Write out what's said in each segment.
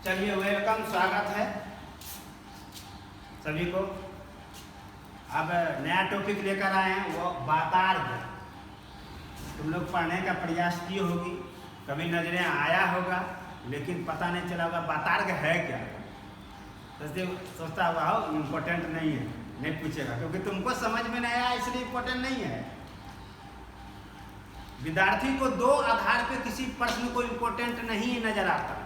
चलिए वेलकम, स्वागत है सभी को। अब नया टॉपिक लेकर आए हैं, वो वातार्ध। तुम लोग पढ़ने का प्रयास किए होगी, कभी नजरें आया होगा, लेकिन पता नहीं चला होगा वातार्ध है क्या। सोचता हुआ हो इम्पोर्टेंट नहीं है, नहीं पूछेगा क्योंकि तुमको समझ में नहीं आया, इसलिए इम्पोर्टेंट नहीं है। विद्यार्थी को दो आधार पे किसी प्रश्न को इम्पोर्टेंट नहीं नजर आता।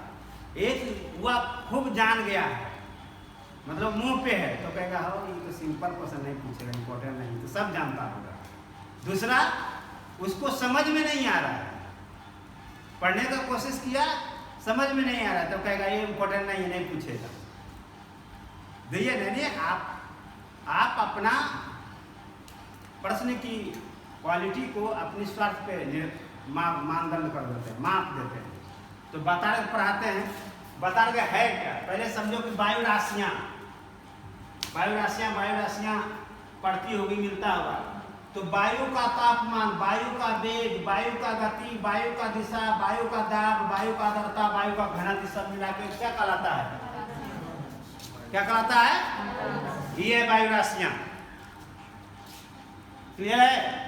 एक वह खूब जान गया है, मतलब मुंह पे है तो कहेगा हो ये तो सिंपल क्वेश्चन नहीं पूछेगा, इम्पोर्टेंट नहीं, तो सब जानता होगा। दूसरा, उसको समझ में नहीं आ रहा है, पढ़ने का कोशिश किया, समझ में नहीं आ रहा है तो कहेगा ये इम्पोर्टेंट नहीं है, नहीं पूछेगा। देखिए नहीं, आप अपना प्रश्न की क्वालिटी को अपनी स्वार्थ पे मानदंड कर देते हैं, माप देते हैं। तो वातार्ध पढ़ाते हैं। वातार्ध है क्या, पहले समझो कि वायु राशियां पढ़ती होगी, मिलता होगा। तो वायु का तापमान, वायु का वेग, वायु का गति, वायु का दिशा, वायु का दाब, वायु का आर्द्रता, वायु का घनत्व, सब मिला के क्या कहलाता है? क्या कहलाता है? ये वायु राशियां। क्लियर है?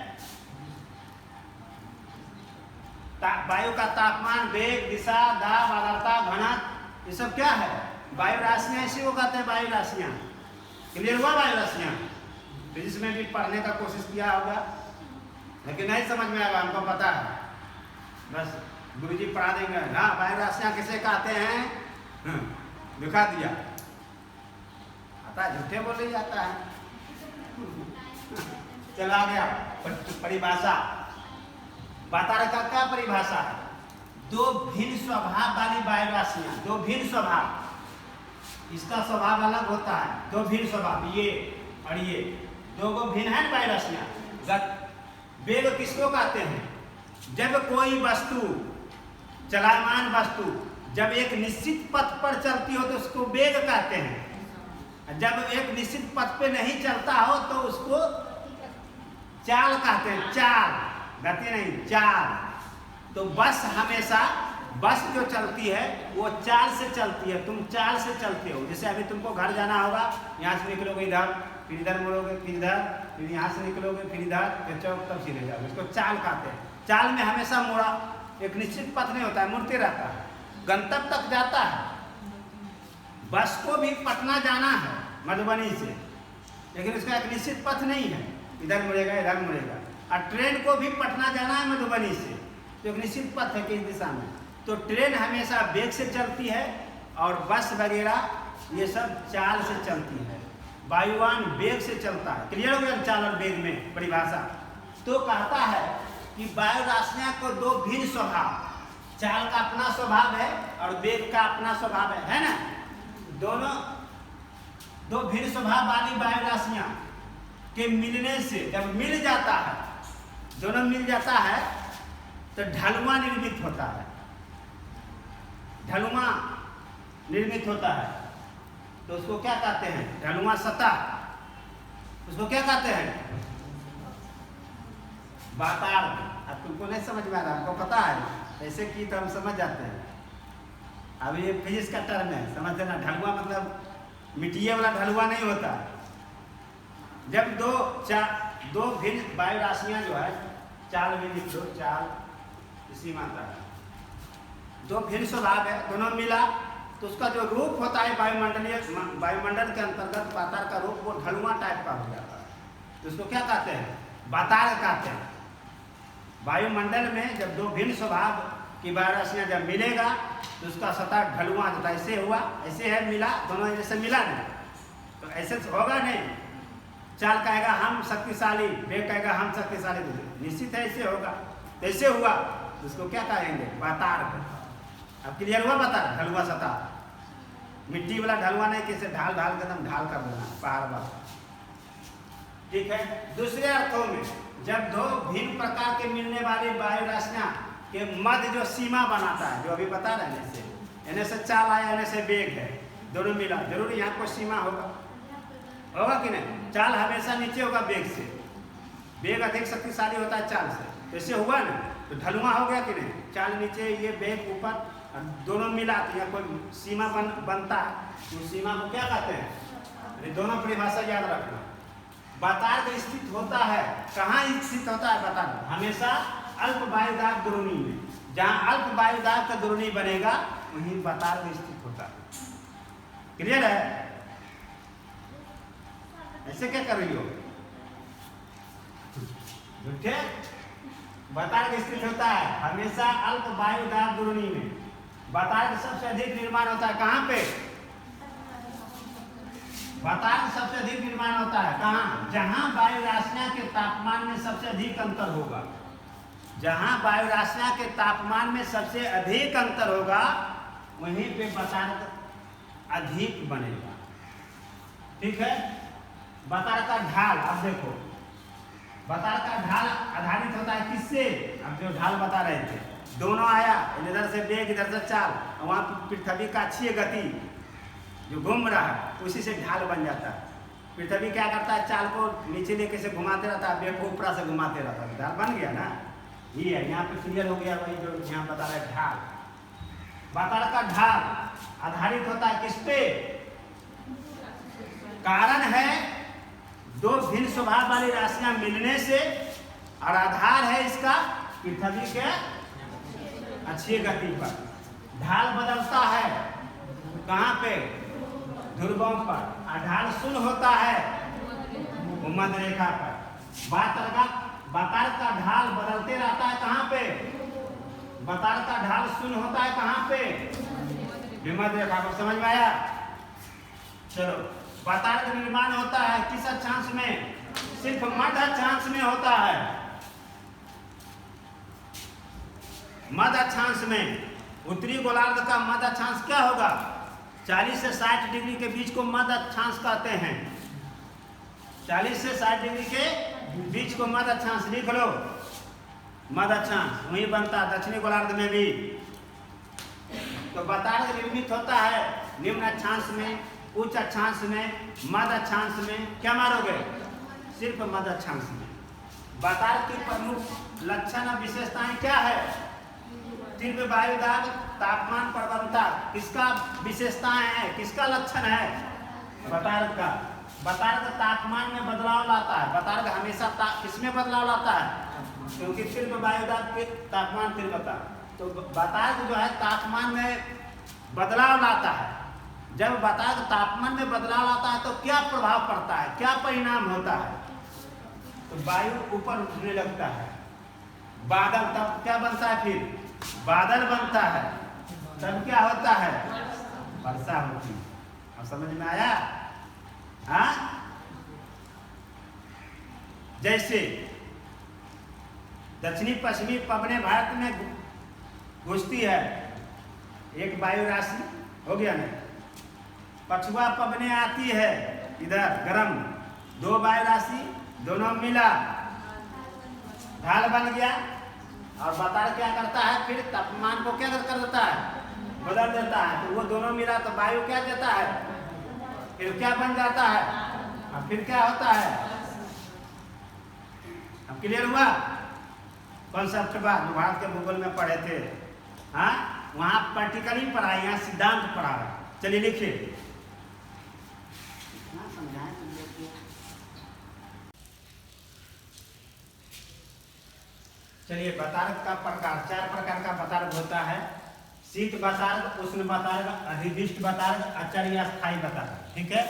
वायु का तापमान, वेग, दिशा, दाब, आर्द्रता, घनत्व, ये सब क्या है? वायु राशियां। इसी को कहते हैं वायु राशियां। क्लियर हुआ? वायु राशियां फिजिक्स में भी पढ़ने का कोशिश किया होगा, लेकिन नहीं समझ में आएगा, हमको पता है, बस गुरुजी पढ़ा देंगे। हाँ, वायु राशियां किसे कहते हैं, दिखा दिया। आता है, झूठे बोल ही जाता है। चला गया परिभाषा। वातार्ध का क्या परिभाषा है? दो भिन्न स्वभाव वाली वायु राशियां, दो भिन्न स्वभाव, इसका स्वभाव अलग होता है, दो भिन्न स्वभाव, ये और ये दो को भिन्न है वायु राशियां। वेग किसको कहते हैं? जब कोई वस्तु, चलायमान वस्तु जब एक निश्चित पथ पर चलती हो तो उसको वेग कहते हैं। जब एक निश्चित पथ पे नहीं चलता हो तो उसको चाल कहते हैं। चाल, गति नहीं, चाल। तो बस हमेशा, बस जो चलती है वो चाल से चलती है, तुम चाल से चलते हो। जैसे अभी तुमको घर जाना होगा, यहाँ से निकलोगे इधर, फिर इधर मुड़ोगे, फिर इधर, फिर यहाँ से निकलोगे, फिर इधर, फिर चौक, तब सीधे जाओगे। इसको चाल कहते हैं। चाल में हमेशा मोड़ा, एक निश्चित पथ नहीं होता है, मुड़ते रहता है, गंतव्य तक जाता है। बस को भी पटना जाना है मधुबनी से, लेकिन उसका एक निश्चित पथ नहीं है, इधर मुड़ेगा, इधर मुड़ेगा। और ट्रेन को भी पटना जाना है मधुबनी से, तो एक निश्चित पथ है किस दिशा में। तो ट्रेन हमेशा वेग से चलती है और बस वगैरह ये सब चाल से चलती है। वायुयान वेग से चलता है। क्लियर हो गया चाल और वेग में परिभाषा? तो कहता है कि वायु राशियां को दो भिन्न स्वभाव, चाल का अपना स्वभाव है और वेग का अपना स्वभाव है ना? दोनों दो भिन्न स्वभाव वाली वायु राशियां के मिलने से, जब मिल जाता है, दोनों मिल जाता है तो ढलुआ निर्मित होता है। ढलुआ निर्मित होता है तो उसको क्या कहते हैं? ढलुआ सतह। उसको क्या कहते हैं? वातार्ध। अब तुमको नहीं समझ में आ रहा, हमको पता है, ऐसे की तो हम समझ जाते हैं। अब ये फिजिक्स का टर्म है, समझ लेना। ढलुआ मतलब मिट्टी वाला ढलुआ नहीं होता। जब दो भिन्न वायु राशियां जो है, चाल में लिख दो, चाल इसी मात्रा है, दो भिन्न स्वभाव है, दोनों मिला तो उसका जो रूप होता है वायुमंडल के अंतर्गत वातार्ध का रूप वो ढलुआ टाइप का हो जाता है। तो उसको क्या कहते हैं? वातार्ध कहते हैं। वायुमंडल में जब दो भिन्न स्वभाव की वायु राशियां जब मिलेगा तो उसका सतह ढलुआ होता है। ऐसे हुआ, ऐसे है, मिला, दोनों जैसे मिला नहीं तो ऐसे होगा नहीं। चाल कहेगा हम शक्तिशाली, वेग कहेगा हम शक्तिशाली, निश्चित है ऐसे होगा। तो ऐसे हुआ तो उसको क्या कहेंगे? वातार्ध। अब क्लियर हुआ? वातार्ध ढलुआ सतह, मिट्टी वाला ढलुआ नहीं, कैसे ढाल ढाल के एकदम ढाल कर देना पहाड़ वाला। ठीक है। दूसरे अर्थों में, जब दो भिन्न प्रकार के मिलने वाली वायु राशियां के मध्य जो सीमा बनाता है, जो अभी बता रहे हैं, जैसे एने से चाल आया, एने से वेग है, दोनों मिला, जरूर यहाँ कोई सीमा होगा कि नहीं? चाल हमेशा नीचे होगा वेग से, वेग अधिक शक्तिशाली होता है चाल से। ऐसे हुआ ना, तो ढलुआ हो गया कि नहीं? चाल नीचे, ये वेग ऊपर, दोनों मिला तो यहाँ कोई सीमा बनता है, तो सीमा को क्या कहते हैं? ये दोनों परिभाषा याद रखना। बतार्क स्थित होता है, कहाँ स्थित होता है बतार्क? हमेशा अल्प वायुदाब द्रोणी में। जहाँ अल्प वायुदाब का द्रोणी बनेगा वहीं बतार्क स्थित होता है। क्लियर है? ऐसे क्या कर रही हो? झूठे? बतार्क स्थित होता है हमेशा अल्प वायुदाब द्रोणी में। बतार्क सबसे अधिक निर्माण होता है कहाँ पे? बतार्क सबसे अधिक निर्माण होता है कहाँ? जहाँ वायु राशियां के तापमान में सबसे अधिक अंतर होगा। जहाँ वायु राशियां के तापमान में सबसे अधिक अंतर होगा वहीं पे बतार्क अधिक बनेगा। ठीक है? बतार्क का ढाल, अब देखो बतार्क का ढाल आधारित होता है किससे? अब जो ढाल बता रहे थे, दोनों आया, इधर से वेग इधर से चाल, वहाँ पृथ्वी का अक्षीय गति जो घूम रहा है उसी से ढाल बन जाता है। पृथ्वी क्या करता है? चाल को नीचे लेके से घुमाते रहता है, वेग को ऊपर से घुमाते रहता है, ढाल बन गया ना। ये है, यहाँ पे क्लियर हो गया वही जो यहाँ बता रहे ढाल। बतार्क का ढाल आधारित होता है किस पे? कारण है दो भिन्न स्वभाव वाली राशियां मिलने से, और आधार है इसका पृथ्वी के अक्षीय गति पर। ढाल बदलता है कहाँ पे? ध्रुवों पर। और ढाल शून्य होता है भूमध्य रेखा पर। बतार्क का ढाल बदलते रहता है कहाँ पे? बतार्क का ढाल शून्य होता है कहाँ पे? भूमध्य रेखा पर। समझ में आया? चलो, बतार्क निर्माण होता है किस अक्षांश में? सिर्फ मध्य अक्षांश में होता है। मध्य अक्षांश में। उत्तरी गोलार्ध का मध्य अक्षांश क्या होगा? 40 से 60 डिग्री के बीच को मध्य अक्षांश कहते हैं। 40 से 60 डिग्री के बीच को मध्य अक्षांश लिख लो। मध्य अक्षांश वही बनता है दक्षिणी गोलार्ध में भी। तो बतार्क निर्मित होता है निम्न अक्षांश में, उच्च अक्षांश में, मध्य अक्षांश में। क्या मारोगे? सिर्फ मध्य अक्षांश में। बतार्क की प्रमुख लक्षण और विशेषताएं क्या है? तीव्र वायुदाब, तापमान प्रवणता। किसका विशेषताएं है? किसका लक्षण है? बतार्क का। बतार्क तापमान में बदलाव लाता है। बतार्क हमेशा किसमें बदलाव लाता है? क्योंकि तीव्र वायुदाब के तापमान तीव्रता। तो बतार्क जो है तापमान में बदलाव लाता है। जब बतार्क तापमान में बदलाव आता है तो क्या प्रभाव पड़ता है? क्या परिणाम होता है? तो वायु ऊपर उठने लगता है, बादल, तब क्या बनता है? फिर बादल बनता है, तब क्या होता है? वर्षा होती है। अब समझ में आया? हाँ, जैसे दक्षिणी पश्चिमी पवनें भारत में घुसती है, एक वायु राशि हो गया ना। पछुआ पवनें आती है इधर गर्म, दो वायु राशि दोनों मिला, ढाल बन गया। और बतार्क क्या करता है? फिर तापमान को क्या कर देता है? बदल देता है। तो वो दोनों मिला तो वायु क्या देता है? फिर क्या बन जाता है? और फिर क्या होता है? अब क्लियर हुआ? कॉन्सेप्ट बात जो भारत के भूगोल में पढ़े थे, हाँ, वहां प्रैक्टिकली पढ़ा, यहाँ सिद्धांत पढ़ा रहा। चलिए लिखिए। चलिए, बतार्क का प्रकार, 4 प्रकार का बतार्क होता है। शीत बतार्क, उष्ण बतार्क, अधिदिष्ट बतार्क, अचर या स्थायी बतार्क। ठीक है?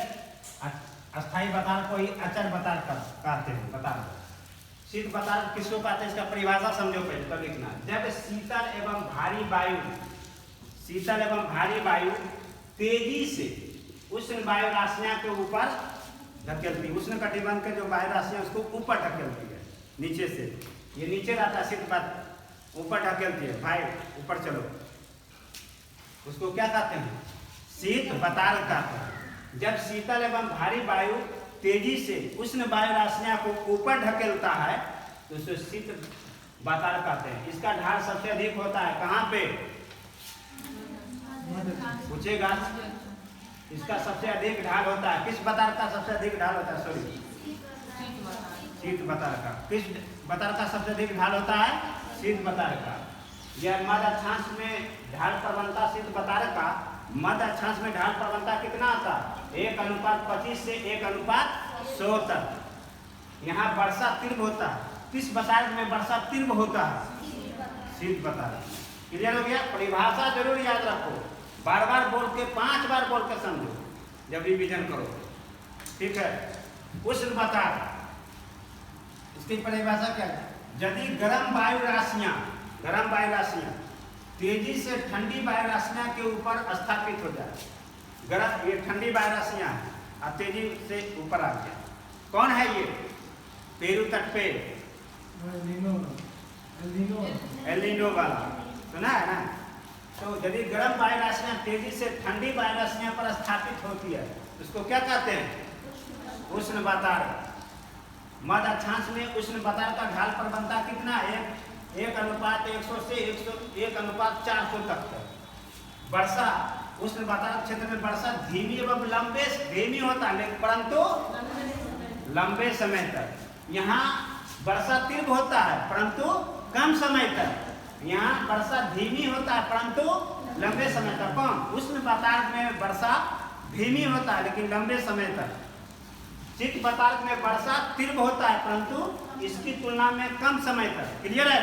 अस्थायी बतार्क को ही अचर बतार्क कहते हैं। बतार्क शीत बतार्क किसको कहते हैं? इसका परिभाषा समझो पहले, तब लिखना। जब शीतल एवं भारी वायु तेजी से उष्ण वायु राशियां के ऊपर धकेलती, उष्ण कटिबंध के जो वायु राशियां उसको ऊपर धकेलती है नीचे से। ये नीचे रहता है शीत बात, ऊपर ढकेलती है, भाई ऊपर चलो, उसको क्या कहते हैं? शीत बतार्क कहते हैं। जब शीतल एवं भारी वायु तेजी से उष्ण वायु राशियां को ऊपर ढकेलता है तो उसे शीत बतार्क कहते हैं। इसका ढाल सबसे अधिक होता है कहाँ पे? पूछेगा। इसका सबसे अधिक ढाल होता है किस बतार्क का? सबसे अधिक ढाल होता है, सॉरी, शीत बतार्क का। किस बतार्क का सबसे अधिक ढाल होता है? शीत बतार्क का। यह मध्य अक्षांश में ढाल प्रवणता सिद्ध बतारक का मध्य अक्षांश में ढाल प्रवणता कितना आता है? 1:25 से 1:100 तक। यहाँ वर्षा तीव्र होता है। किस बतारक में वर्षा तीव्र होता है? सिद्ध बतारक। क्लियर हो गया? परिभाषा जरूर याद रखो, बार बार बोल के 5 बार बोल के समझो जब रिवीजन करो, ठीक है। उष्ण बतारक, इसकी परिभाषा क्या है? यदि गर्म वायु राशियां तेजी से ठंडी वायु राशियां के ऊपर स्थापित हो जाए। गर्म, ये ठंडी वायु राशियां अब तेजी से ऊपर आ गया। कौन है ये? पेरू तट पे एलिनो वाला सुना है ना? तो यदि गर्म वायु राशियां तेजी से ठंडी वायु राशियां पर स्थापित होती है, उसको क्या कहते हैं? उष्ण बतारक। मध्य अक्षांश में उष्ण बतारक का ढाल प्रवणता कितना है? 1:100 से 1:400 तक है। वर्षा उष्ण बतारक क्षेत्र में वर्षा धीमी एवं धीमी होता है, परंतु लंबे समय तक। यहाँ वर्षा तीव्र होता है परंतु कम समय तक। यहाँ वर्षा धीमी होता है परंतु लंबे समय तक। कौन? उष्ण बतारक में वर्षा धीमी होता है लेकिन लंबे समय तक। शीत बतारक में वर्षा तीव्र होता है परंतु इसकी तुलना में कम समय तक। क्लियर है?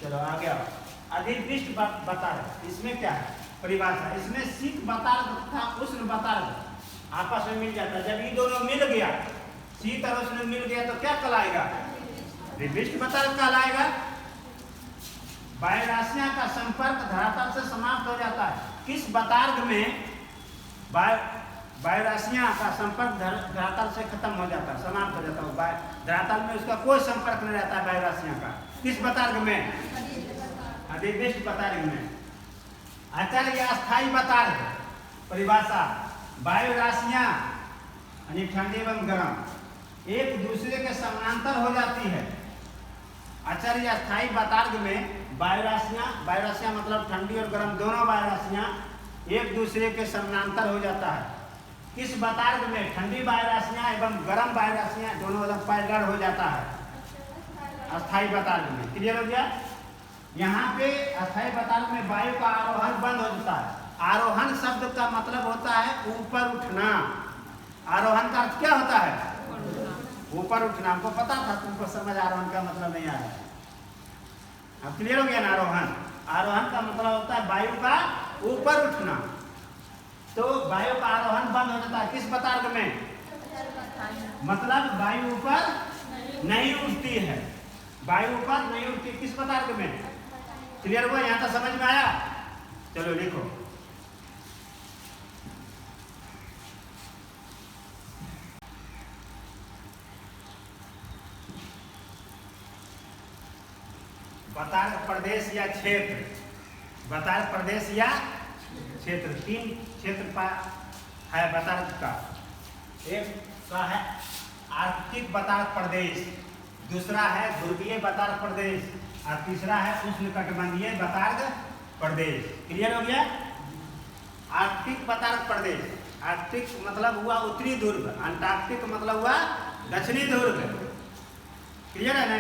चलो आगे आओ। अधिवृष्टि बतारक, इसमें क्या है परिभाषा? इसमें शीत बतारक तथा उष्ण बतारक आपस में मिल जाता है। जब ये दोनों मिल गया, शीत और उष्ण मिल गया तो क्या कहलाएगा? अधिवृष्टि बतारक कहलाएगा। वायु राशियां का संपर्क धरातल से समाप्त हो जाता है। किस बतारक में वायु राशियां का संपर्क धरातल से खत्म हो जाता है, समाप्त हो जाता है। धरातल में उसका कोई संपर्क नहीं रहता है वायु राशियां का। किस बतारक में? अधिवृष्टि बतारक में। अचल या अस्थायी बतारक परिभाषा, वायु राशियां यानी ठंडी एवं गर्म एक दूसरे के समानांतर हो जाती है। अचल या अस्थायी बतारक में वायु राशियां मतलब ठंडी और गर्म दोनों वायु राशियां एक दूसरे के समानांतर हो जाता है। किस बतारक में? ठंडी वायु राशियां एवं गर्म वायु राशियां दोनों अलग पैरेलल हो जाता है, अस्थायी बतारक में। क्लियर हो गया? यहाँ पे अस्थायी बतारक में वायु का आरोहण बंद हो जाता है। आरोहण शब्द का मतलब होता है ऊपर उठना। आरोहण का अर्थ क्या होता है? ऊपर उठना। हमको पता था, तुमको समझ आरोहण का मतलब नहीं आया। अब क्लियर हो गया ना? आरोहण का मतलब होता है वायु का ऊपर उठना। तो वायु का आरोहण बंद हो जाता है किस बतारक में? मतलब वायु ऊपर नहीं उठती है। वायु ऊपर नहीं उठती किस बतारक में? क्लियर हुआ? यहाँ तक समझ में आया? चलो लिखो। बतारक प्रदेश या क्षेत्र। बतारक प्रदेश या क्षेत्र, 3 क्षेत्र है बतारक का। एक का है आर्कटिक बतारक प्रदेश, दूसरा है ध्रुवीय बतारक प्रदेश और तीसरा है उष्णकटिबंधीय बतारक प्रदेश। क्लियर हो गया? आर्कटिक बतारक प्रदेश, आर्कटिक मतलब हुआ उत्तरी ध्रुव, अंटार्कटिक मतलब हुआ दक्षिणी ध्रुव। क्लियर है ना?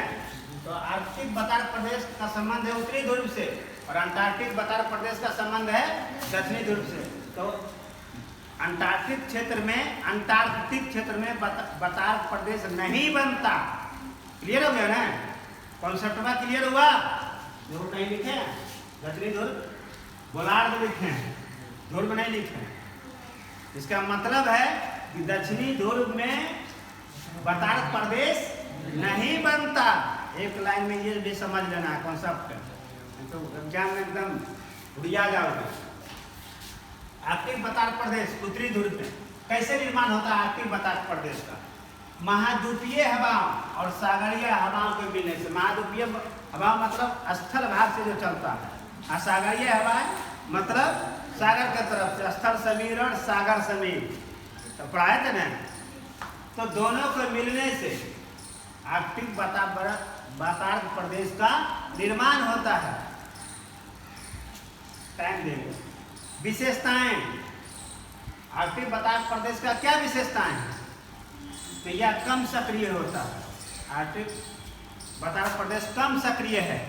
तो आर्कटिक बतारक प्रदेश का संबंध है उत्तरी ध्रुव से और अंटार्कटिक बतारक प्रदेश का संबंध है दक्षिणी ध्रुव से। तो अंटार्कटिक क्षेत्र में बतारक प्रदेश नहीं बनता। क्लियर हो गया ना? कॉन्सेप्ट में क्लियर हुआ? देखो कहीं लिखे दक्षिणी ध्रुव गोलार्ध लिखे हैं, ध्रुव नहीं लिखे। इसका मतलब है कि दक्षिणी ध्रुव में बतारक प्रदेश नहीं बनता। एक लाइन में ये भी समझ लेना है कॉन्सेप्ट, तो एग्जाम में एकदम उड़िया जाओगे। आर्कटिक बतारक प्रदेश उत्तरी ध्रुव में कैसे निर्माण होता है? आर्कटिक बतारक प्रदेश का महाद्वीपीय हवाओं और सागरीय हवाओं के मिलने से। महाद्वीपीय हवा मतलब स्थल भाग से जो चलता है, और सागरीय हवाएं मतलब सागर के तरफ से, स्थल समीकरण सागर समीर तो पढ़ाए थे ना। तो दोनों के मिलने से आर्कटिक बतारक प्रदेश का निर्माण होता है। टाइम देंगे। विशेषताएं, आर्कटिक बतारक प्रदेश का क्या विशेषताएं हैं? तो यह कम सक्रिय होता है। आर्कटिक बतारक प्रदेश कम सक्रिय है।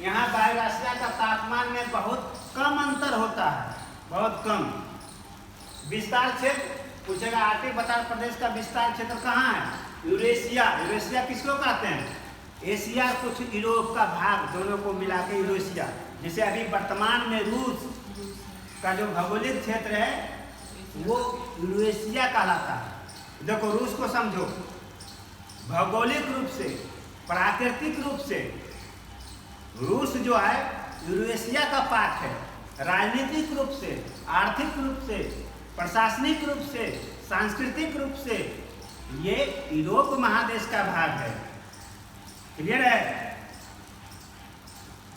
यहाँ बायुराशिया का तापमान में बहुत कम अंतर होता है, बहुत कम। विस्तार क्षेत्र पूछेगा, आर्कटिक बतार प्रदेश का विस्तार क्षेत्र कहाँ है? यूरेशिया। यूरेशिया किसको कहते हैं? एशिया कुछ यूरोप का भाग, दोनों को मिला के यूरेशिया। जैसे अभी वर्तमान में रूस का जो भौगोलिक क्षेत्र है वो यूरेशिया कहलाता है। देखो रूस को समझो, भौगोलिक रूप से, प्राकृतिक रूप से रूस जो है यूरेशिया का पार्ट है। राजनीतिक रूप से, आर्थिक रूप से, प्रशासनिक रूप से, सांस्कृतिक रूप से ये यूरोप महादेश का भाग है। क्लियर है?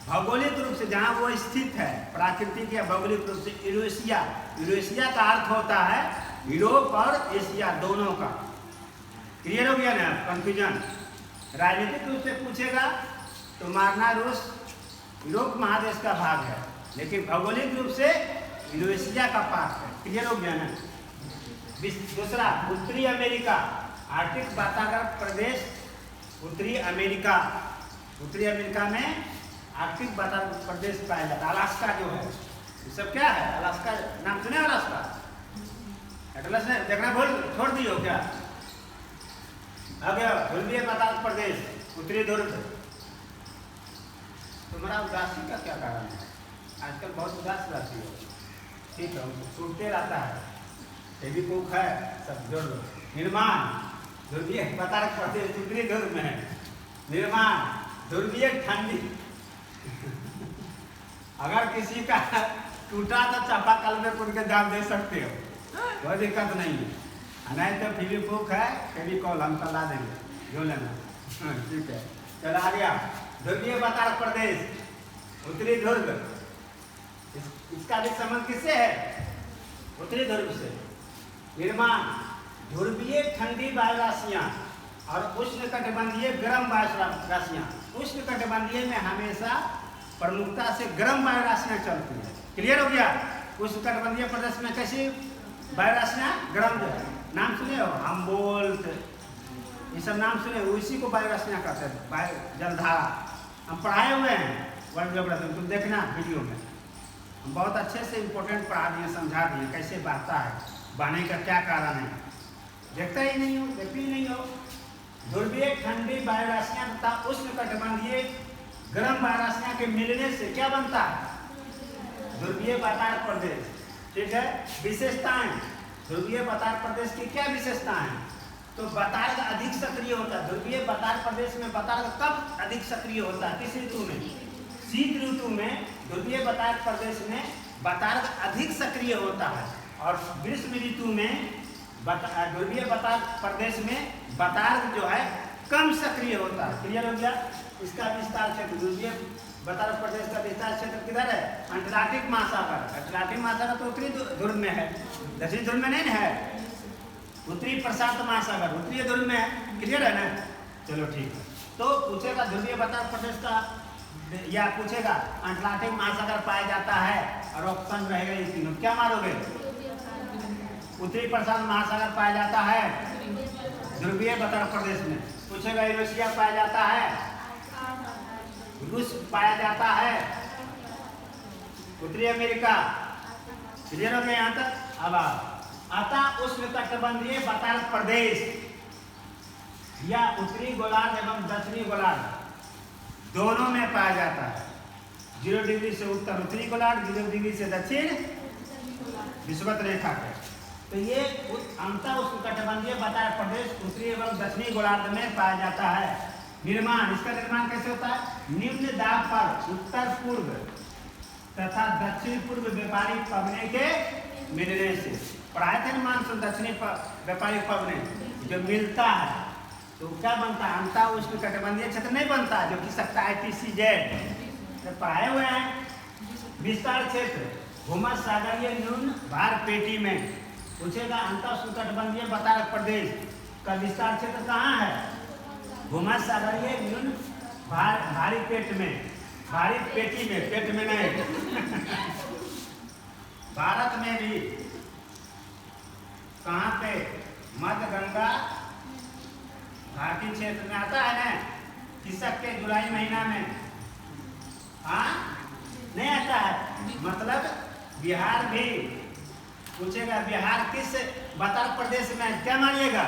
भौगोलिक रूप से जहां वो स्थित है, प्राकृतिक या भौगोलिक रूप से यूरेशिया। यूरेशिया का अर्थ होता है यूरोप और एशिया दोनों का। क्लियर हो गया ना? कंफ्यूजन। राजनीतिक रूप से पूछेगा तो मारना रूस यूरोप महादेश का भाग है, लेकिन भौगोलिक रूप से यूरेशिया का पार्ट है। क्लियर हो गया ना? दूसरा, उत्तरी अमेरिका, आर्कटिक वातावरण प्रदेश उत्तरी अमेरिका। उत्तरी अमेरिका में आर्कटिक वातावरण प्रदेश पाया जाता है। अलास्का जो है, ये सब क्या है? अलास्का नाम सुने? अलास्का एटलस ने देखना बोल छोड़ दियो क्या? आ गया ध्रुवीय वातावरण प्रदेश उत्तरी ध्रुव। तुम्हारा उदासी का क्या कारण है? आजकल बहुत उदास रहती हो। ठीक है, सुनते रहता है, फेविक्विक है, सब जोड़ लो। निर्माण ध्रुवीय वातावरण प्रदेश उत्तरी ध्रुव में है। निर्माण ध्रुवीय ठंडी। अगर किसी का टूटा तो चापाकल में कूद के जान दे सकते हो, कोई दिक्कत नहीं है। नहीं तो फेविक्विक है, फेविकॉल हम ला देंगे, जो लेना। ठीक है, चलो आ गया। ध्रुवीय वातावरण प्रदेश उत्तरी ध्रुव, इसका भी संबंध किससे है? उत्तरी ध्रुव से। निर्माण ध्रुवीय ठंडी वायुराशियां और उष्णकटिबंधीय गर्म वायुराशियां। उष्णकटिबंधीय में हमेशा प्रमुखता से गर्म वायुराशियां चलती है। क्लियर हो गया? उष्णकटिबंधीय प्रदेश में कैसी वायुराशियां? गर्म। जो है नाम सुने हो, हमबोल्ट, ये सब नाम सुने, उसी को वायुराशियां कहते हैं। वायु जलधारा हम पढ़ाए हुए हैं वर्ल्ड ज्योग्राफी, तुम देखना वीडियो में, हम बहुत अच्छे से इंपॉर्टेंट पढ़ा दिए, समझा दिए कैसे बहता है, बहने का क्या कारण है। देखता ही नहीं हो, देखते ही नहीं हो। ध्रुवीय ठंडी वायुराशियां तथा उष्णकटिबंधीय गर्म वायुराशियां के मिलने से क्या बनता है? ध्रुवीय वातावरण प्रदेश। ठीक है, विशेषताएं ध्रुवीय वातावरण प्रदेश की क्या विशेषताएं? तो वातावरण अधिक सक्रिय होता है। ध्रुवीय वातावरण प्रदेश में वातावरण कब अधिक सक्रिय होता है? किस ऋतु में? शीत ऋतु में ध्रुवीय वातावरण प्रदेश में वातावरण अधिक सक्रिय होता है, और ग्रीष्म ऋतु में ध्रुवीय वातावरण प्रदेश में वातावरण जो है कम सक्रिय होता है। क्लियर हो गया? इसका विस्तार क्षेत्र ध्रुवीय वातावरण प्रदेश का विस्तार क्षेत्र किधर है? अंटार्कटिक महासागर। अंटार्कटिक महासागर तो उत्तरी ध्रुव में है, दक्षिणी ध्रुव में नहीं है। उत्तरी प्रशांत महासागर उत्तरी ध्रुव में है। क्लियर है ना? चलो ठीक है। तो पूछेगा ध्रुवीय वातावरण प्रदेश का, या पूछेगा अंटार्कटिक महासागर पाया जाता है, और ऑप्शन रहेगा ये तीनों। क्या मारोगे? उत्तरी प्रशांत महासागर पाया जाता है ध्रुवीय वातावरण प्रदेश में। पूछेगा यूरेशिया पाया जाता है, रूस पाया जाता है, उत्तरी अमेरिका। क्लियर हो गया यहाँ तक? अब अतः उष्णकटिबंधीय वातावरण प्रदेश या उत्तरी गोलार्ध एवं दक्षिणी गोलार्ध दोनों में पाया जाता है। 0 डिग्री से उत्तर उत्तरी गोलार्ध, 0 डिग्री से दक्षिण विषुवत रेखा के। तो ये अंतः उष्णकटिबंधीय वातावरण प्रदेश उत्तरी एवं दक्षिणी गोलार्ध में पाया जाता है। निर्माण, इसका निर्माण कैसे होता है? निम्न दाब पर उत्तर पूर्व तथा दक्षिण पूर्व व्यापारिक पवने के मिलने से। पढ़ाए थे मानसून दक्षिणी व्यापारिक पवने जो मिलता है तो क्या बनता है? अंतः उष्णकटिबंधीय क्षेत्र नहीं बनता, जो कि सकता है IPCZ। तो पढ़ाए हुए हैं। विस्तार क्षेत्र भूमध्य सागरीय न्यून भार पेटी में। पूछेगा अंतः उष्णकटिबंधीय वातावरण प्रदेश का विस्तार क्षेत्र कहाँ है? भूमध्य सागरीय न्यून भारी पेट में, भारी पेटी में, पेट में नहीं। भारत में भी कहाँ पे? मध्य गंगा घाटी क्षेत्र में आता है ना, किसक के जुलाई महीना में मतलब बिहार भी पूछेगा बिहार किस बतार प्रदेश में, क्या मानिएगा?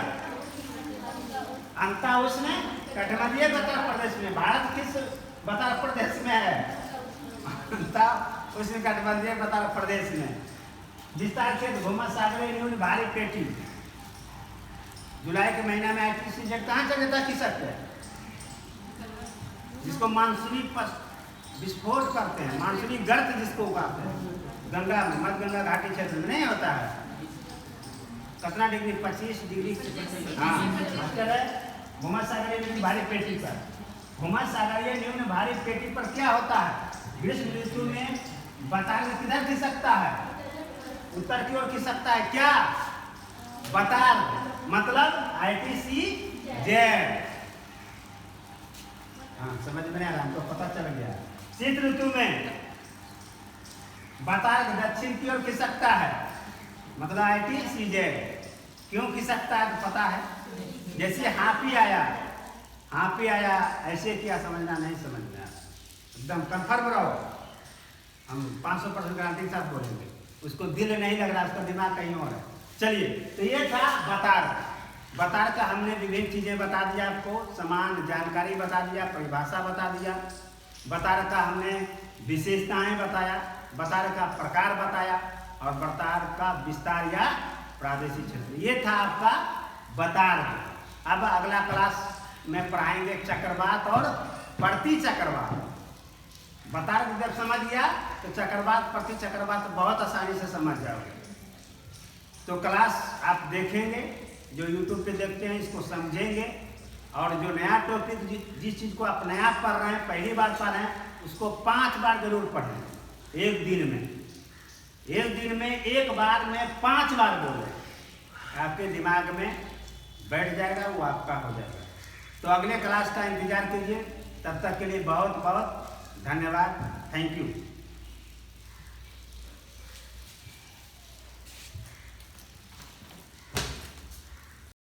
अंता उसने कटिबंधीय बतार प्रदेश में। भारत किस बतार प्रदेश में है? अंता उसने कटिबंधीय बतार प्रदेश में। विस्तार क्षेत्र भूमध्य सागरीय न्यून भारी पेटी। जुलाई के महीना में IPCZ कहाँ चलता खिसक है, जिसको मानसूनी विस्फोट करते हैं, मानसूनी गर्त जिसको कहते हैं, गंगा में, मध्य गंगा घाटी क्षेत्र में नहीं होता है। कितना डिग्री? 25 डिग्री। हाँ मास्टर है। भूमध्य सागरीय न्यून भारी पेटी पर, भूमध्य सागरीय न्यून भारी पेटी पर क्या होता है? ग्रीष्म ऋतु में बतार किधर खिसकता है? उत्तर की ओर खिसकता है। क्या? बतार मतलब IPCZ। हाँ समझ में आ रहा, हमको पता चल गया। शीत ऋतु में बतार दक्षिण की ओर खिसकता है, मतलब IPCZ। क्यों खिसकता है तो पता है। जैसे हाथी आया, हाथी आया ऐसे क्या समझना, नहीं समझना, एकदम कंफर्म रहो। हम 500% गारंटी के साथ बोलेंगे। उसको दिल नहीं लग रहा, उसका दिमाग कहीं और है। चलिए, तो ये था बतार। बतार का हमने विभिन्न चीजें बता दिया, आपको समान जानकारी बता दिया, परिभाषा बता दिया। बतार का हमने विशेषताएं बताया, बतार का प्रकार बताया और बतार का विस्तार या प्रादेशिक क्षेत्र। ये था आपका बतार। अब अगला क्लास में पढ़ाएंगे चक्रवात और प्रति चक्रवात। बतार जब समझ गया तो चक्रवात प्रति चक्रवात बहुत आसानी से समझ जाओगे। तो क्लास आप देखेंगे, जो YouTube पे देखते हैं इसको समझेंगे, और जो नया टॉपिक जिस चीज़ को आप नया पढ़ रहे हैं, पहली बार पढ़ रहे हैं, उसको 5 बार जरूर पढ़ें एक दिन में। एक दिन में एक बार में 5 बार बोलें, आपके दिमाग में बैठ जाएगा, वो आपका हो जाएगा। तो अगले क्लास का इंतजार कीजिए। तब तक के लिए बहुत बहुत धन्यवाद। Thank you.